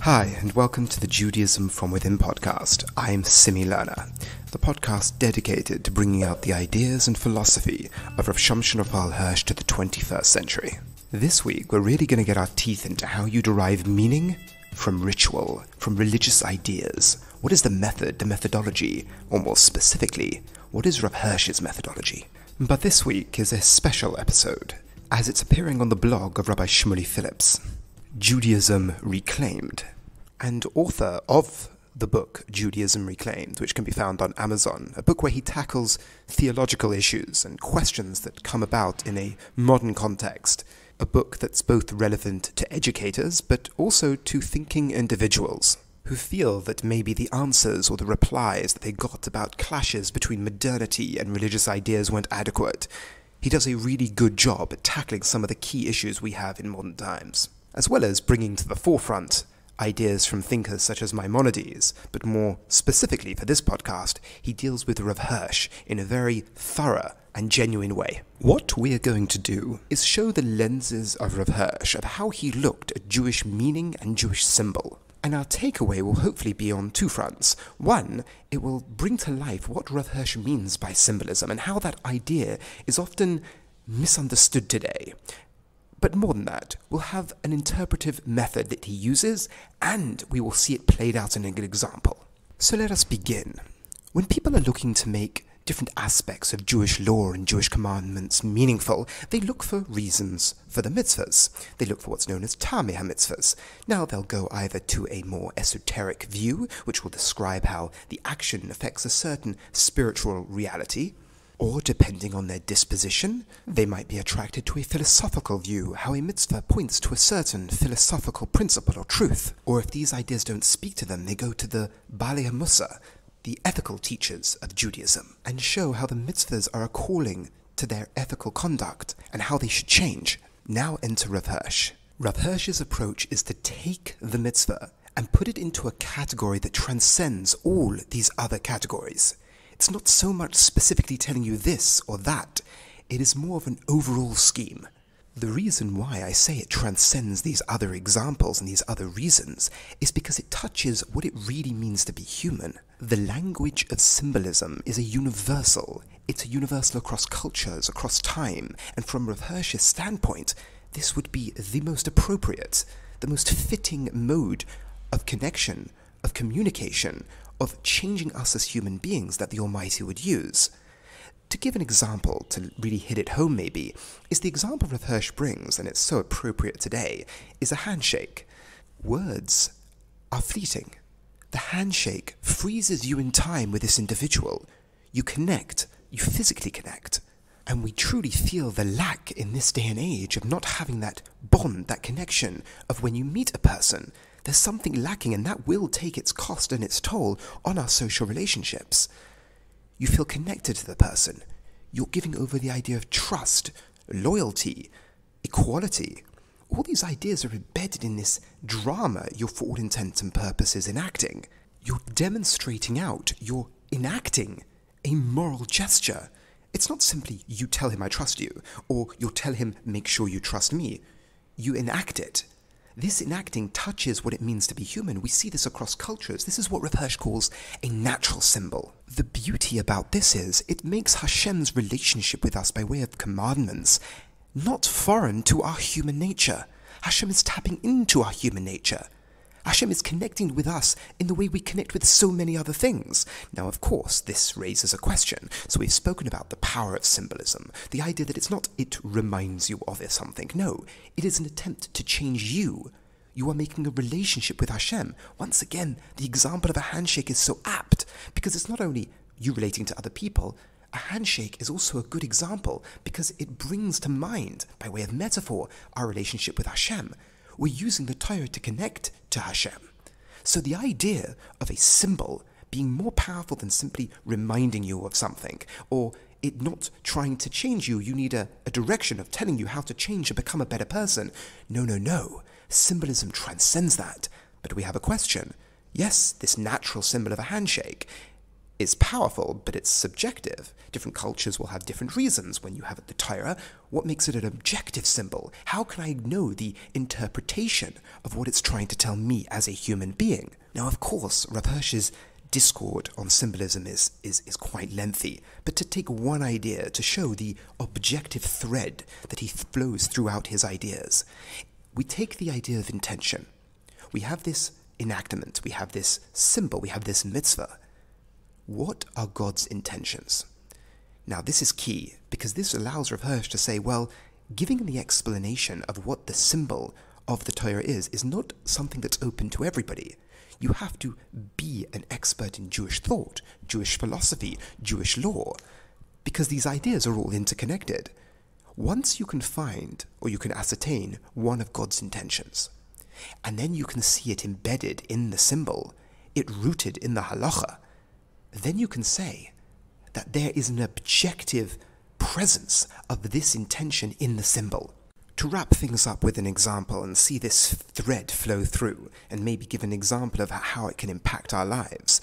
Hi, and welcome to the Judaism from Within podcast. I'm Simi Lerner, the podcast dedicated to bringing out the ideas and philosophy of Rav Hirsch to the 21st century. This week, we're really going to get our teeth into how you derive meaning from ritual, from religious ideas. What is the method, the methodology, or more specifically, what is Rav Hirsch's methodology? But this week is a special episode, as it's appearing on the blog of Rabbi Phillips, Judaism Reclaimed, and author of the book Judaism Reclaimed, which can be found on Amazon, a book where he tackles theological issues and questions that come about in a modern context, a book that's both relevant to educators but also to thinking individuals who feel that maybe the answers or the replies that they got about clashes between modernity and religious ideas weren't adequate. He does a really good job at tackling some of the key issues we have in modern times, as well as bringing to the forefront ideas from thinkers such as Maimonides, but more specifically for this podcast, he deals with Rav Hirsch in a very thorough and genuine way. What we're going to do is show the lenses of Rav Hirsch, of how he looked at Jewish meaning and Jewish symbol. And our takeaway will hopefully be on two fronts. One, it will bring to life what Rav Hirsch means by symbolism and how that idea is often misunderstood today. But more than that, we'll have an interpretive method that he uses, and we will see it played out in a good example. So let us begin. When people are looking to make different aspects of Jewish law and Jewish commandments meaningful, they look for reasons for the mitzvahs. They look for what's known as Tamei HaMitzvahs. Now they'll go either to a more esoteric view, which will describe how the action affects a certain spiritual reality, or, depending on their disposition, they might be attracted to a philosophical view, how a mitzvah points to a certain philosophical principle or truth. Or if these ideas don't speak to them, they go to the Balei HaMusar, the ethical teachers of Judaism, and show how the mitzvahs are a calling to their ethical conduct and how they should change. Now enter Rav Hirsch. Rav Hirsch's approach is to take the mitzvah and put it into a category that transcends all these other categories. It's not so much specifically telling you this or that, it is more of an overall scheme. The reason why I say it transcends these other examples and these other reasons is because it touches what it really means to be human. The language of symbolism is a universal. It's a universal across cultures, across time, and from Rav Hirsch's standpoint, this would be the most appropriate, the most fitting mode of connection, of communication, of changing us as human beings that the Almighty would use. To give an example, to really hit it home maybe, is the example Rav Hirsch brings, and it's so appropriate today, is a handshake. Words are fleeting. The handshake freezes you in time with this individual. You connect, you physically connect. And we truly feel the lack in this day and age of not having that bond, that connection of when you meet a person, there's something lacking, and that will take its cost and its toll on our social relationships. You feel connected to the person. You're giving over the idea of trust, loyalty, equality. All these ideas are embedded in this drama you're for all intents and purposes enacting. You're demonstrating out, you're enacting a moral gesture. It's not simply you tell him I trust you, or you tell him make sure you trust me. You enact it. This enacting touches what it means to be human. We see this across cultures. This is what Rav Hirsch calls a natural symbol. The beauty about this is it makes Hashem's relationship with us by way of commandments not foreign to our human nature. Hashem is tapping into our human nature. Hashem is connecting with us in the way we connect with so many other things. Now, of course, this raises a question. So we've spoken about the power of symbolism, the idea that it's not it reminds you of something. No, it is an attempt to change you. You are making a relationship with Hashem. Once again, the example of a handshake is so apt because it's not only you relating to other people. A handshake is also a good example because it brings to mind, by way of metaphor, our relationship with Hashem. We're using the Torah to connect to Hashem. So the idea of a symbol being more powerful than simply reminding you of something, or it not trying to change you, you need a direction of telling you how to change and become a better person. No. Symbolism transcends that. But we have a question. Yes, this natural symbol of a handshake, is powerful, but it's subjective. Different cultures will have different reasons. When you have the Torah, what makes it an objective symbol? How can I know the interpretation of what it's trying to tell me as a human being? Now, of course, Rav Hirsch's discord on symbolism is quite lengthy, but to take one idea to show the objective thread that he flows throughout his ideas, we take the idea of intention. We have this enactment, we have this symbol, we have this mitzvah. What are God's intentions? Now, this is key, because this allows Rav Hirsch to say, well, giving the explanation of what the symbol of the Torah is not something that's open to everybody. You have to be an expert in Jewish thought, Jewish philosophy, Jewish law, because these ideas are all interconnected. Once you can find, or you can ascertain, one of God's intentions, and then you can see it embedded in the symbol, it rooted in the halacha, then you can say that there is an objective presence of this intention in the symbol. To wrap things up with an example and see this thread flow through, and maybe give an example of how it can impact our lives.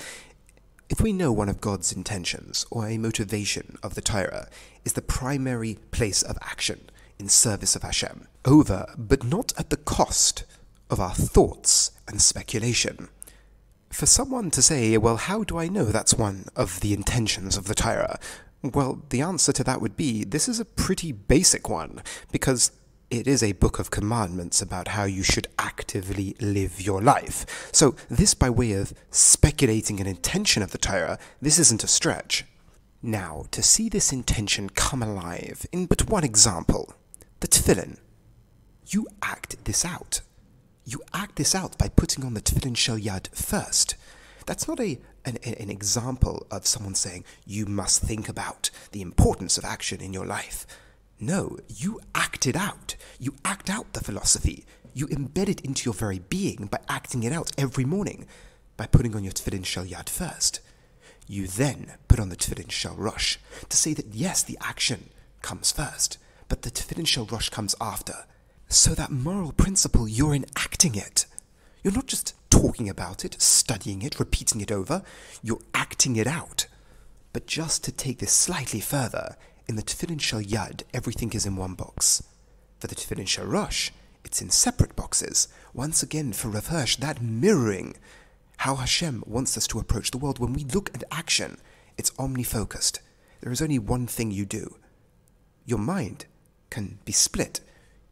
If we know one of God's intentions, or a motivation of the Torah, is the primary place of action in service of Hashem, over, but not at the cost of our thoughts and speculation. For someone to say, well, how do I know that's one of the intentions of the Torah? Well, the answer to that would be, this is a pretty basic one, because it is a book of commandments about how you should actively live your life. So this, by way of speculating an intention of the Torah, this isn't a stretch. Now, to see this intention come alive in but one example, the tefillin, you act this out. You act this out by putting on the tefillin shel yad first. That's not an example of someone saying, you must think about the importance of action in your life. No, you act it out. You act out the philosophy. You embed it into your very being by acting it out every morning, by putting on your tefillin shel yad first. You then put on the tefillin shel rosh, to say that yes, the action comes first, but the tefillin shel rosh comes after. So that moral principle, you're enacting it. You're not just talking about it, studying it, repeating it over. You're acting it out. But just to take this slightly further, in the tefillin shel yad, everything is in one box. For the tefillin shel rosh, it's in separate boxes. Once again, for Rav Hirsch, that mirroring how Hashem wants us to approach the world. When we look at action, it's omni-focused. There is only one thing you do. Your mind can be split.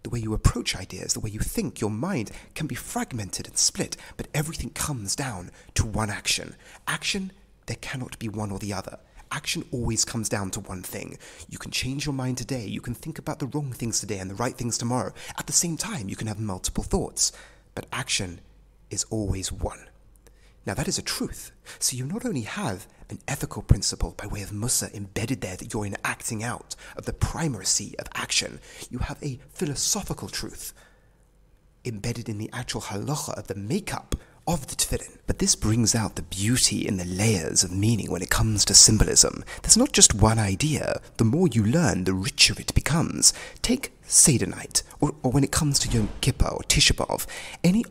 The way you approach ideas, the way you think, your mind can be fragmented and split, but everything comes down to one action. Action, there cannot be one or the other. Action always comes down to one thing. You can change your mind today, you can think about the wrong things today and the right things tomorrow. At the same time, you can have multiple thoughts, but action is always one. Now that is a truth. So you not only have an ethical principle by way of Musa embedded there that you're enacting out of the primacy of action, you have a philosophical truth embedded in the actual halacha of the makeup of the tefillin. But this brings out the beauty in the layers of meaning when it comes to symbolism. There's not just one idea. The more you learn, the richer it becomes. Take Seder night, or when it comes to Yom Kippur or Tisha B'Av, any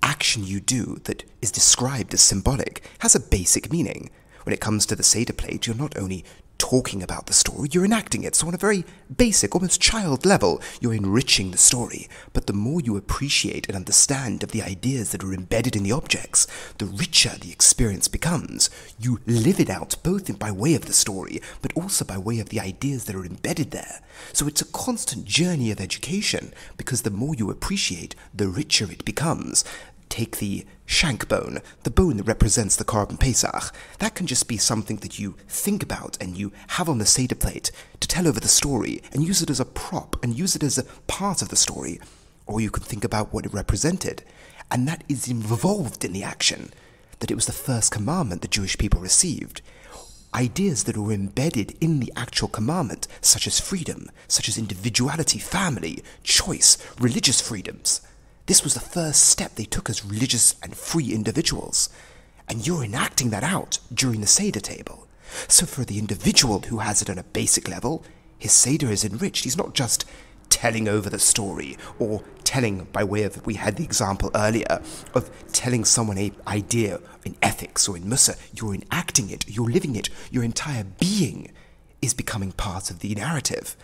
action you do that is described as symbolic has a basic meaning. When it comes to the Seder plate, you're not only talking about the story, you're enacting it. So on a very basic, almost child level, you're enriching the story. But the more you appreciate and understand of the ideas that are embedded in the objects, the richer the experience becomes. You live it out both by way of the story, but also by way of the ideas that are embedded there. So it's a constant journey of education, because the more you appreciate, the richer it becomes. Take the shank bone, the bone that represents the Korban Pesach. That can just be something that you think about and you have on the Seder plate to tell over the story and use it as a prop and use it as a part of the story. Or you can think about what it represented. And that is involved in the action, that it was the first commandment the Jewish people received. Ideas that were embedded in the actual commandment, such as freedom, such as individuality, family, choice, religious freedoms. This was the first step they took as religious and free individuals. And you're enacting that out during the Seder table. So for the individual who has it on a basic level, his Seder is enriched. He's not just telling over the story or telling, by way of, we had the example earlier, of telling someone an idea in ethics or in Musa. You're enacting it, you're living it, your entire being is becoming part of the narrative.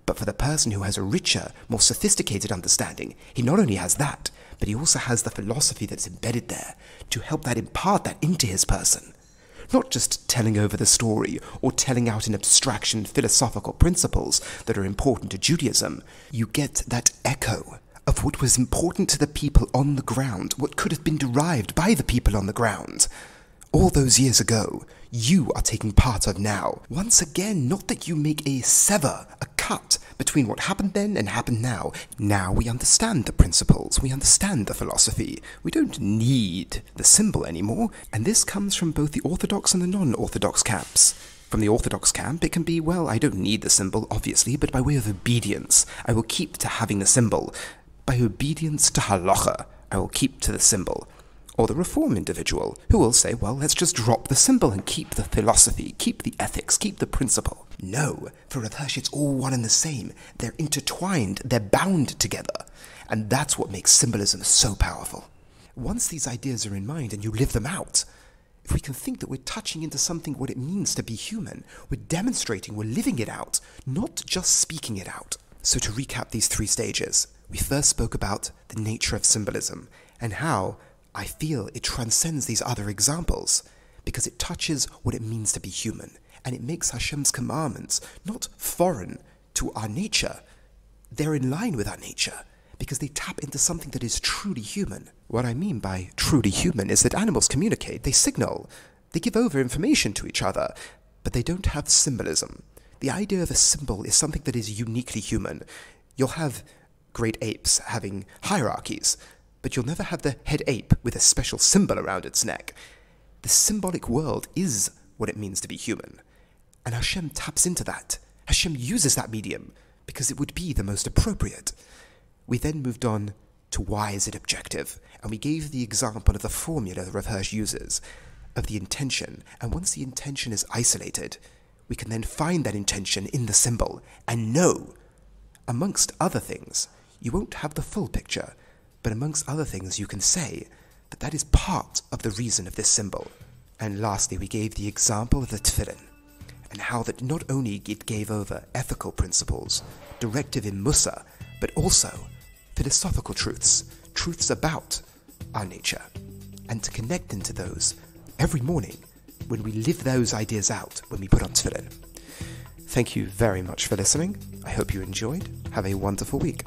But for the person who has a richer, more sophisticated understanding, he not only has that, but he also has the philosophy that's embedded there to help that impart that into his person. Not just telling over the story or telling out in abstraction philosophical principles that are important to Judaism. You get that echo of what was important to the people on the ground, what could have been derived by the people on the ground. All those years ago, you are taking part of now. Once again, not that you make a sever, a cut between what happened then and happened now. Now we understand the principles, we understand the philosophy. We don't need the symbol anymore, and this comes from both the Orthodox and the non-Orthodox camps. From the Orthodox camp, it can be, well, I don't need the symbol, obviously, but by way of obedience, I will keep to having the symbol. By obedience to halacha, I will keep to the symbol. Or the Reform individual, who will say, well, let's just drop the symbol and keep the philosophy, keep the ethics, keep the principle. No, for Rav Hirsch, it's all one and the same. They're intertwined, they're bound together. And that's what makes symbolism so powerful. Once these ideas are in mind and you live them out, if we can think that we're touching into something what it means to be human, we're demonstrating, we're living it out, not just speaking it out. So to recap these 3 stages, we first spoke about the nature of symbolism and how I feel it transcends these other examples because it touches what it means to be human, and it makes Hashem's commandments not foreign to our nature. They're in line with our nature because they tap into something that is truly human. What I mean by truly human is that animals communicate, they signal, they give over information to each other, but they don't have symbolism. The idea of a symbol is something that is uniquely human. You'll have great apes having hierarchies, but you'll never have the head ape with a special symbol around its neck. The symbolic world is what it means to be human. And Hashem taps into that. Hashem uses that medium because it would be the most appropriate. We then moved on to why is it objective, and we gave the example of the formula Rav Hirsch uses, of the intention, and once the intention is isolated, we can then find that intention in the symbol, and know, amongst other things, you won't have the full picture, but amongst other things you can say that that is part of the reason of this symbol. And lastly, we gave the example of the tefillin, and how that not only it gave over ethical principles, directive in Musa, but also philosophical truths, truths about our nature, and to connect into those every morning when we live those ideas out when we put on tefillin. Thank you very much for listening. I hope you enjoyed. Have a wonderful week.